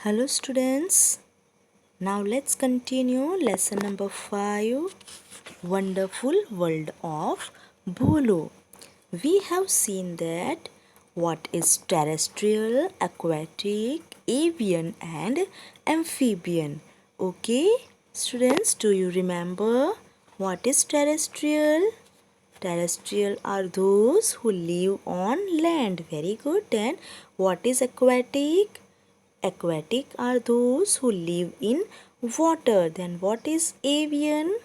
Hello students. Now let's continue lesson number 5, Wonderful World of Bholu. We have seen that what is terrestrial, aquatic, avian and amphibian. Okay students, do you remember what is terrestrial? Terrestrial are those who live on land. Very good. Then what is aquatic? Aquatic are those who live in water. Then what is avian?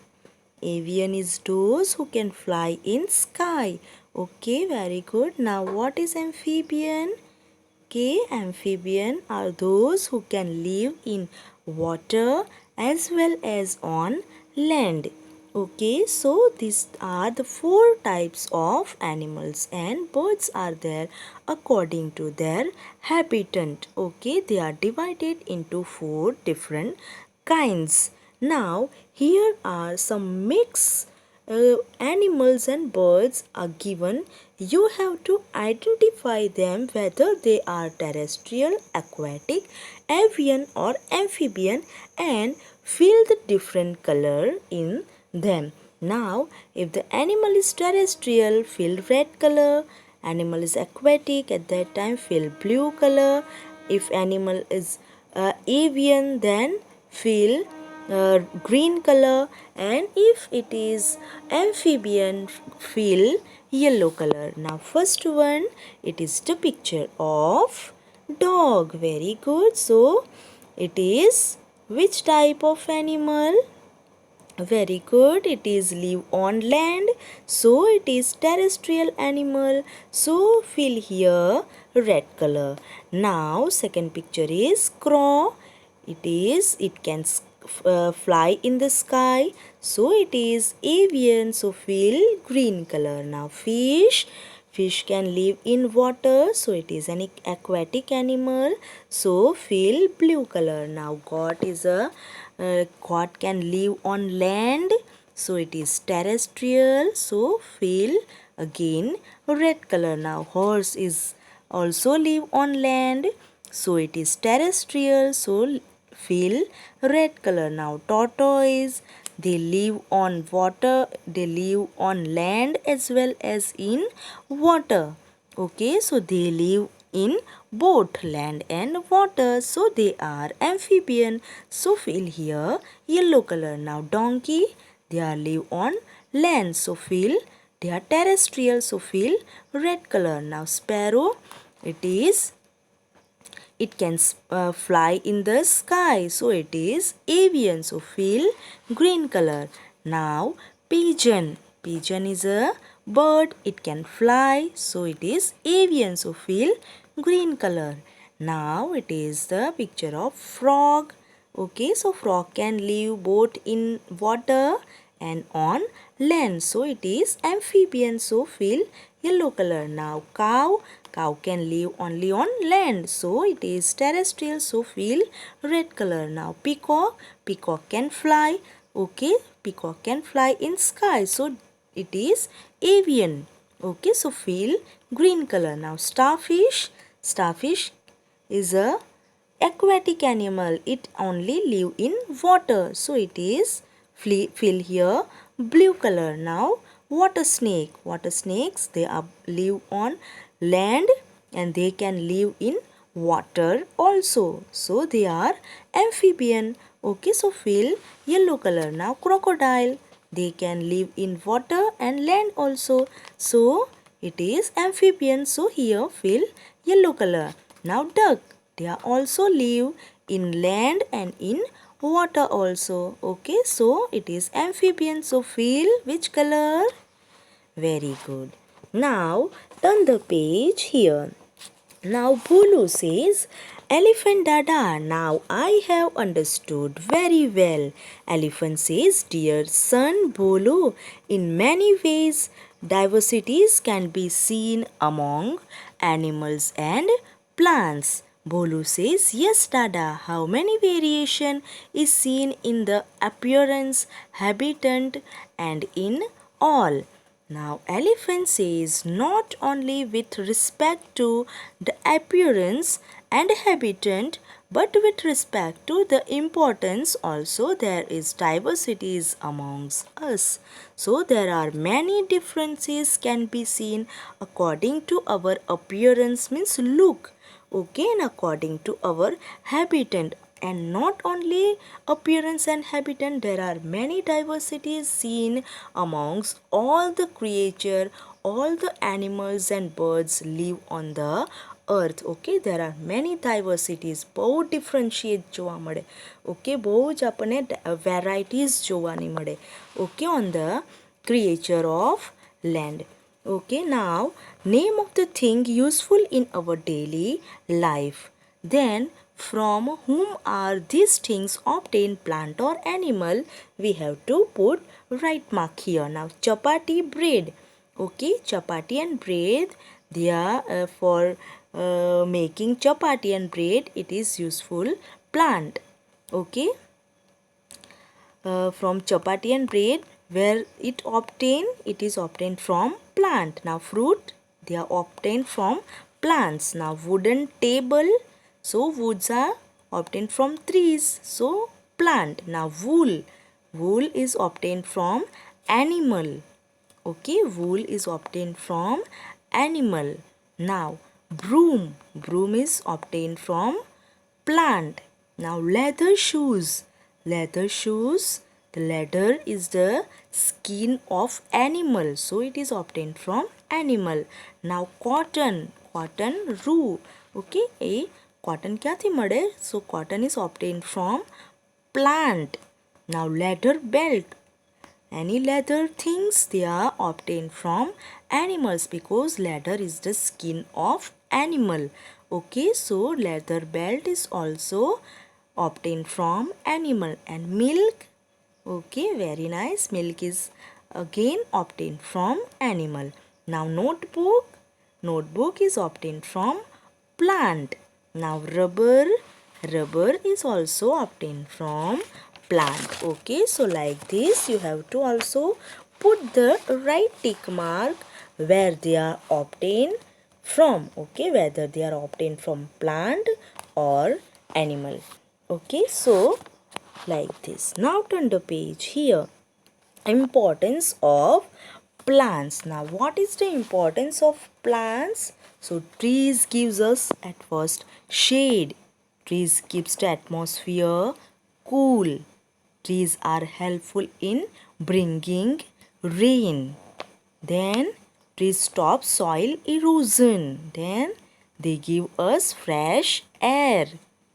Avian is those who can fly in sky. Okay, very good. Now what is amphibian? Okay, amphibian are those who can live in water as well as on land. Okay, so these are the 4 types of animals and birds are there according to their habitat. Okay, they are divided into 4 different kinds. Now, here are some mix animals and birds are given. You have to identify them whether they are terrestrial, aquatic, avian or amphibian and fill the different color in them. Now, if the animal is terrestrial, fill red color. Animal is aquatic, at that time fill blue color. If animal is avian, then fill green color, and if it is amphibian, fill yellow color. Now first one, it is the picture of dog. Very good. So it is which type of animal? Very good. It is live on land. So it is terrestrial animal. So fill here red color. Now second picture is crow. It can fly in the sky. So it is avian. So fill green color. Now fish. Fish can live in water, so it is an aquatic animal. So fill blue color. Now goat can live on land, so it is terrestrial. So fill again red color. Now horse is also live on land, so it is terrestrial. So fill red color. Now tortoise, they live on water, they live on land as well as in water. Okay, so they live in both land and water, so they are amphibian. So fill here yellow color. Now donkey, they are live on land, so fill, they are terrestrial, so fill red color. Now sparrow, it can fly in the sky, so it is avian, so fill green color. Now pigeon, pigeon is a bird, it can fly, so it is avian, so fill green color. Now it is the picture of frog. Okay, so frog can live both in water and on land, so it is amphibian, so fill yellow color. Now cow, cow can live only on land, so it is terrestrial, so fill red color. Now peacock, peacock can fly. Okay, peacock can fly in sky, so it is avian. Okay, so fill green color. Now starfish, starfish is a aquatic animal, it only live in water, so it is fill here blue color. Now water snake, water snakes, they are live on land and they can live in water also, so they are amphibian. Okay, so fill yellow color. Now crocodile, they can live in water and land also, so it is amphibian, so here fill yellow color. Now duck, they are also live in land and in water also. Okay, so it is amphibian, so fill which color? Very good. Now turn the page here. Now Bolu says, Elephant Dada, now I have understood very well. Elephant says, Dear son Bolu, in many ways diversities can be seen among animals and plants. Bolu says, Yes Dada, how many variation is seen in the appearance, habitat and in all. Now, elephant says not only with respect to the appearance and habitat, But with respect to the importance also there is diversities amongst us. So there are many differences can be seen according to our appearance means look. Okay, and according to our habitat, and not only appearance and habitat, there are many diversities seen amongst all the creature, all the animals and birds live on the earth. Okay, there are many diversities, બહુ differentiate જોવા મળે. Okay, બહુ જ આપણને varieties જોવાની મળે. Okay, on the creature of land. Okay, now name of the thing useful in our daily life. Then from whom are these things obtained, plant or animal? We have to put right mark here. Now chapati, bread. Okay, chapati and bread, they are for making chapati and bread it is useful plant. Okay, from chapati and bread where it is obtained from plant. Now fruit, they are obtained from plants. Now wooden table, so woods are obtained from trees, so plant. Now wool is obtained from animal. Okay, wool is obtained from animal. Now broom is obtained from plant. Now leather shoes, the leather is the skin of animal, so it is obtained from animal. Now cotton રૂ. Okay, a cotton ક્યાંથી મળે? So cotton is obtained from plant. Now leather belt, any leather things they are obtained from animals because leather is the skin of animal. Okay, so leather belt is also obtained from animal. And milk, okay, very nice, milk is again obtained from animal. Now notebook is obtained from plant. Now rubber is also obtained from plant. Okay, so like this you have to also put the right tick mark where they are obtained from. Okay, whether they are obtained from plant or animal. Okay, so like this. Now turn the page here. Importance of plants. Now what is the importance of plants? So trees gives us at first shade. Trees keeps the atmosphere cool. Trees are helpful in bringing rain. Then trees stop soil erosion. Then they give us fresh air.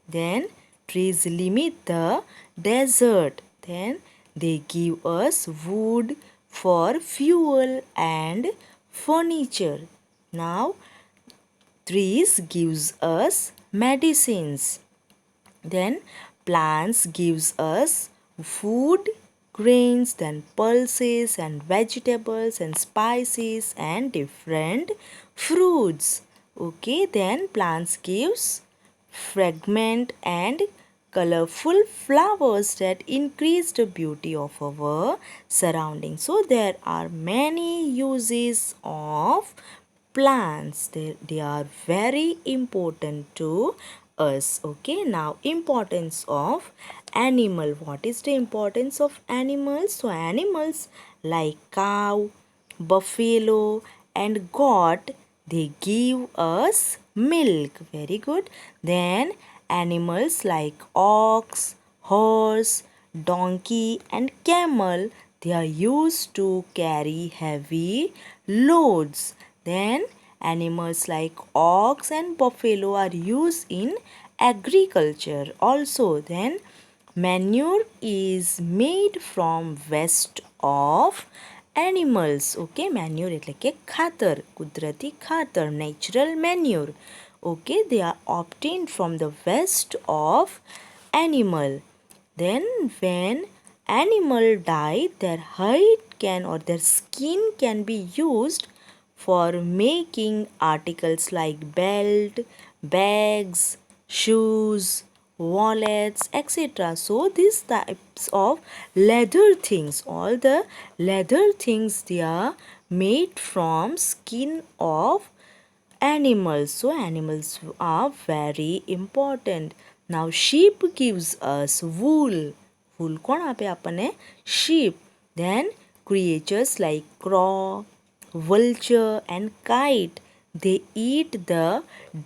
Then trees limit the desert. Then they give us wood for fuel and furniture. Now trees gives us medicines. Then plants gives us food, grains, then pulses and vegetables and spices and different fruits. Okay, then plants gives fragrant and colorful flowers that increase the beauty of our surroundings. So there are many uses of plants. They are very important to us. Okay, now importance of animal. What is the importance of animals? So animals like cow, buffalo and goat, they give us milk. Very good. Then animals like ox, horse, donkey and camel, they are used to carry heavy loads. Then animals like ox and buffalo are used in agriculture also. Then manure is made from waste of animals. Okay, manure એટલે કે ખાતર, કુદરતી ખાતર, natural manure. Okay, they are obtained from the waste of animal. Then when animal die, their hide can or their skin can be used for making articles like belt, bags, shoes, wallets, etc. So these types of leather things, all the leather things, they are made from skin of animals. So animals are very important. Now sheep gives us wool. Wool કોણ આપે આપણને? Sheep. Then creatures like crow, vulture and kite. They eat the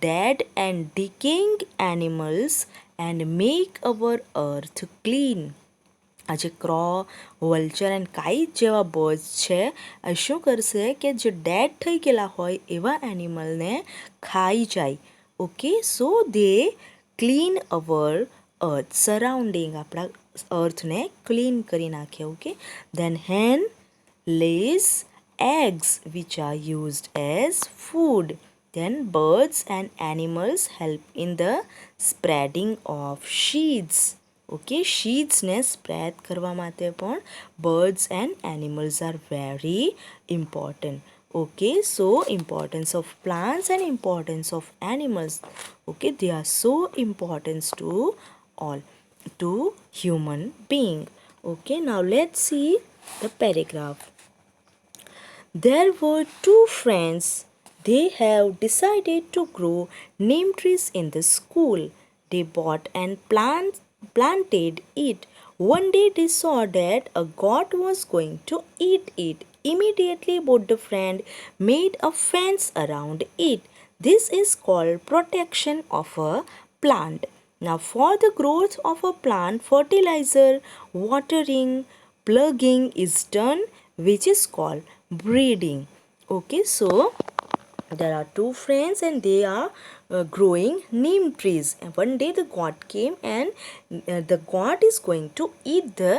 dead and decaying animals and make our earth clean. આ જે crow, vulture and kite જેવા birds છે એ શું કરશે કે જે ડેડ થઈ ગયેલા હોય એવા એનિમલને ખાઈ જાય. Okay, so they clean our earth, surrounding આપણા અર્થને ક્લીન કરી નાખે. Okay, then hen lays eggs which are used as food. Then birds and animals help in the spreading of seeds. Okay, શીડ્સને સ્પ્રેડ કરવા માટે પણ birds and animals are very important. Okay, so importance of plants and importance of animals. Okay, they are so important to all, to human being. Okay, now let's see the paragraph. There were two friends. They have decided to grow neem trees in the school. They bought and planted it. One day they saw that a goat was going to eat it. Immediately both the friends made a fence around it. This is called protection of a plant. Now for the growth of a plant, fertilizer, watering, plugging is done, which is called breeding. Okay, so there are two friends and they are growing neem trees. And one day the goat came and the goat is going to eat the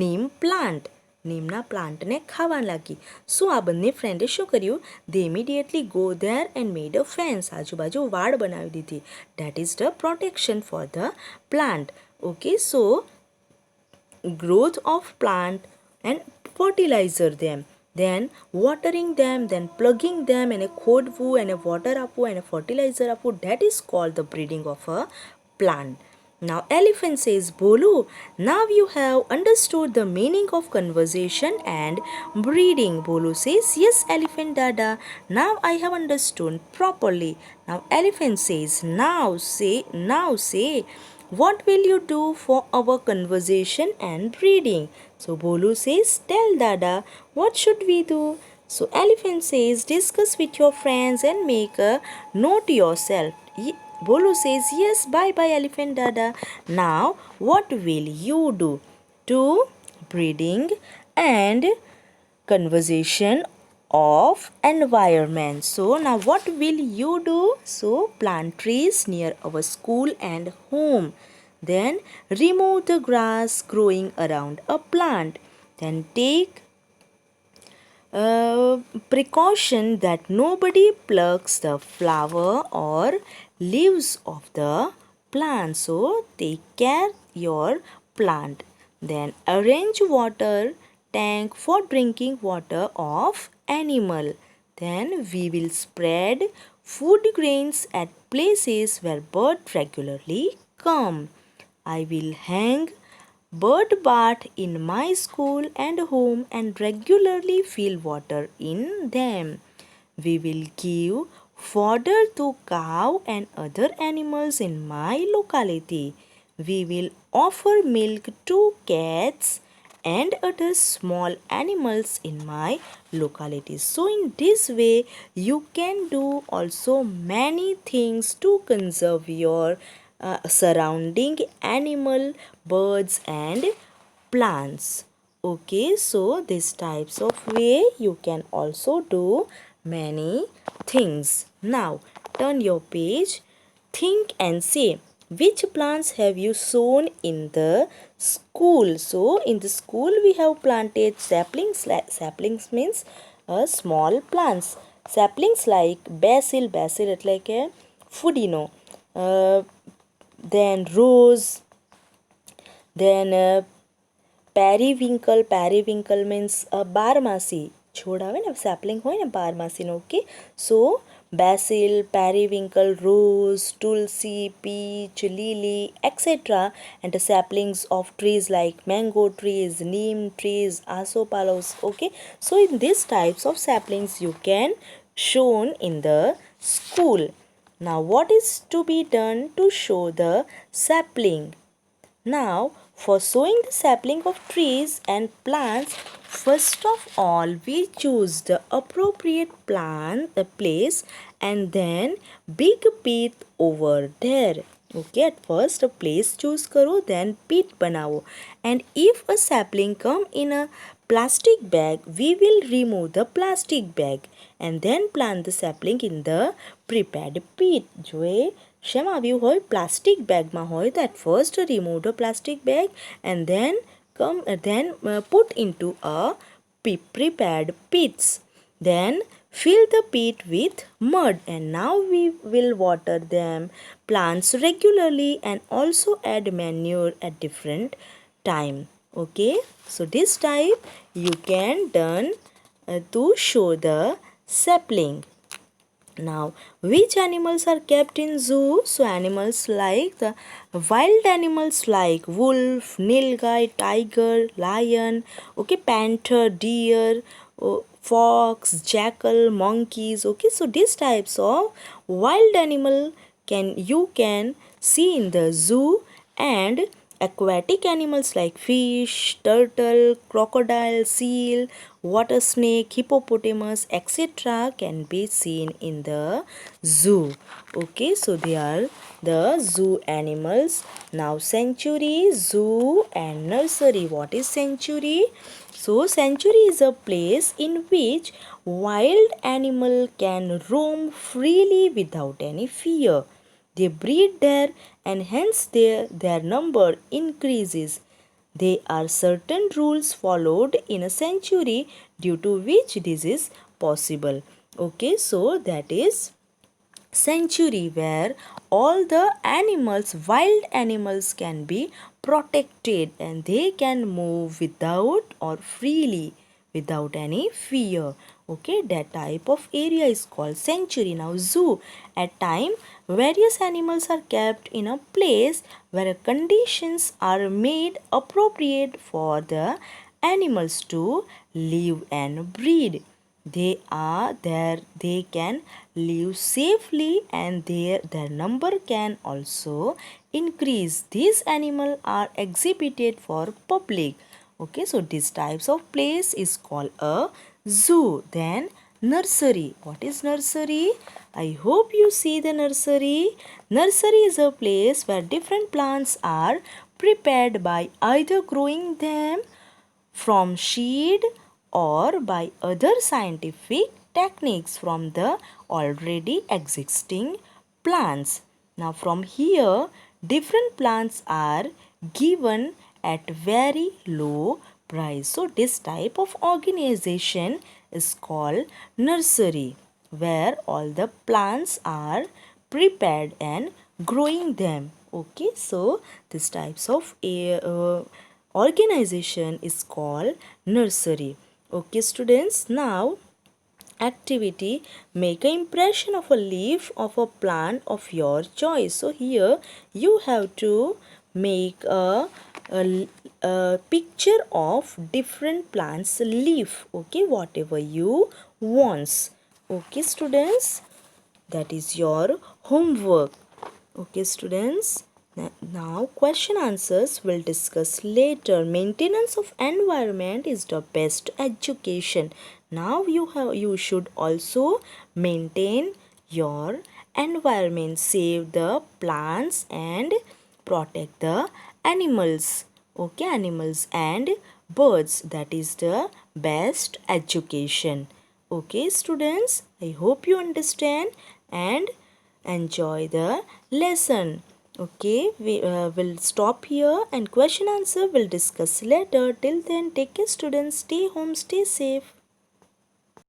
neem plant. નીમના પ્લાન્ટને ખાવા લાગી. So આ બંને ફ્રેન્ડે શું કર્યું? They immediately go there and made a fence. આજુબાજુ વાડ બનાવી દીધી. That is the protection for the plant. Okay, so growth of plant and fertilizer them, then watering them, then plugging them, and a ખોદવું and a water આપવું and a fertilizer આપવું. That is called the breeding of a plant. Now elephant says, Bolu, now you have understood the meaning of conversation and breeding. Bolu says, yes elephant dada, now I have understood properly. Now elephant says, now say what will you do for our conversation and breeding? So Bolu says, tell dada, what should we do? So elephant says, discuss with your friends and make a note yourself. Bolu says, yes, bye bye elephant dada. Now what will you do to breeding and conversation of environment? So now what will you do? So plant trees near our school and home. Then remove the grass growing around a plant. Then take precaution that nobody plucks the flower or leaves of the plant. So take care your plant. Then arrange water tank for drinking water of animal. Then we will spread food grains at places where birds regularly come. I will hang bird bath in my school and home and regularly fill water in them. We will give fodder to cow and other animals in my locality. We will offer milk to cats and other small animals in my locality. So in this way you can do also many things to conserve your surrounding animal, birds and plants. Okay, so these types of way you can also do many things. Now turn your page. Think and say, which plants have you sown in the school? So in the school we have planted saplings. Saplings means small plants. Saplings like basil એટલે કે ફુદીનો, then rose, then periwinkle means બારમાસી છોડ આવે ને, sapling હોય ને બારમાસીનો. Okay, so basil, periwinkle, rose, tulsi, peach, lily, etc. and the saplings of trees like mango trees, neem trees, asopalos. Okay, so in these types of saplings you can shown in the school. Now what is to be done to show the sapling? Now, for sowing the sapling of trees and plants, first of all we choose the appropriate plant, the place, and then big pit over there. Okay, at first a place choose karo, then pit banao. And if a sapling come in a plastic bag, we will remove the plastic bag and then plant the sapling in the prepared pit. જો એ શેમાં આવ્યું હોય plastic બેગમાં હોય તો at first remove the plastic bag and then put into a prepared pits. Then fill the pit with mud and now we will water them plants regularly and also add manure at different time. Okay, so this type you can done to show the sapling. Now, which animals are kept in zoo? So, animals like the wild animals like wolf, nilgai, tiger, lion, okay, panther, deer, fox, jackal, monkeys. Okay, so these types of wild animal you can see in the zoo, and aquatic animals like fish, turtle, crocodile, seal, water snake, hippopotamus, etc. can be seen in the zoo. Okay, so they are the zoo animals. Now sanctuary, zoo and nursery. What is sanctuary? So sanctuary is a place in which wild animal can roam freely without any fear. They breed there and hence their number increases. There are certain rules followed in a sanctuary due to which this is possible. Okay, so that is sanctuary where all the animals, wild animals, can be protected and they can move without or freely without any fear. Okay, that type of area is called sanctuary. Now zoo, at time various animals are kept in a place where conditions are made appropriate for the animals to live and breed. They can live safely and their number can also increase. These animals are exhibited for public. Okay, so these types of place is called a zoo. Then nursery. What is nursery? I hope you see the nursery. Nursery is a place where different plants are prepared by either growing them from seed or by other scientific techniques from the already existing plants. Now from here different plants are given at very low price. So this type of organization is called nursery where all the plants are prepared and growing them. Okay, so this types of organization is called nursery. Okay students, now activity, make an impression of a leaf of a plant of your choice. So here you have to make a picture of different plants leaf. Okay, whatever you want. Okay students, that is your homework. Okay students, now question answers we'll discuss later. Maintenance of environment is the best education. Now you should also maintain your environment, save the plants and protect the animals. Okay, animals and birds, that is the best education. Okay students, I hope you understand and enjoy the lesson. Okay, we will stop here and question answer we'll discuss later. Till then, take care students, stay home, stay safe.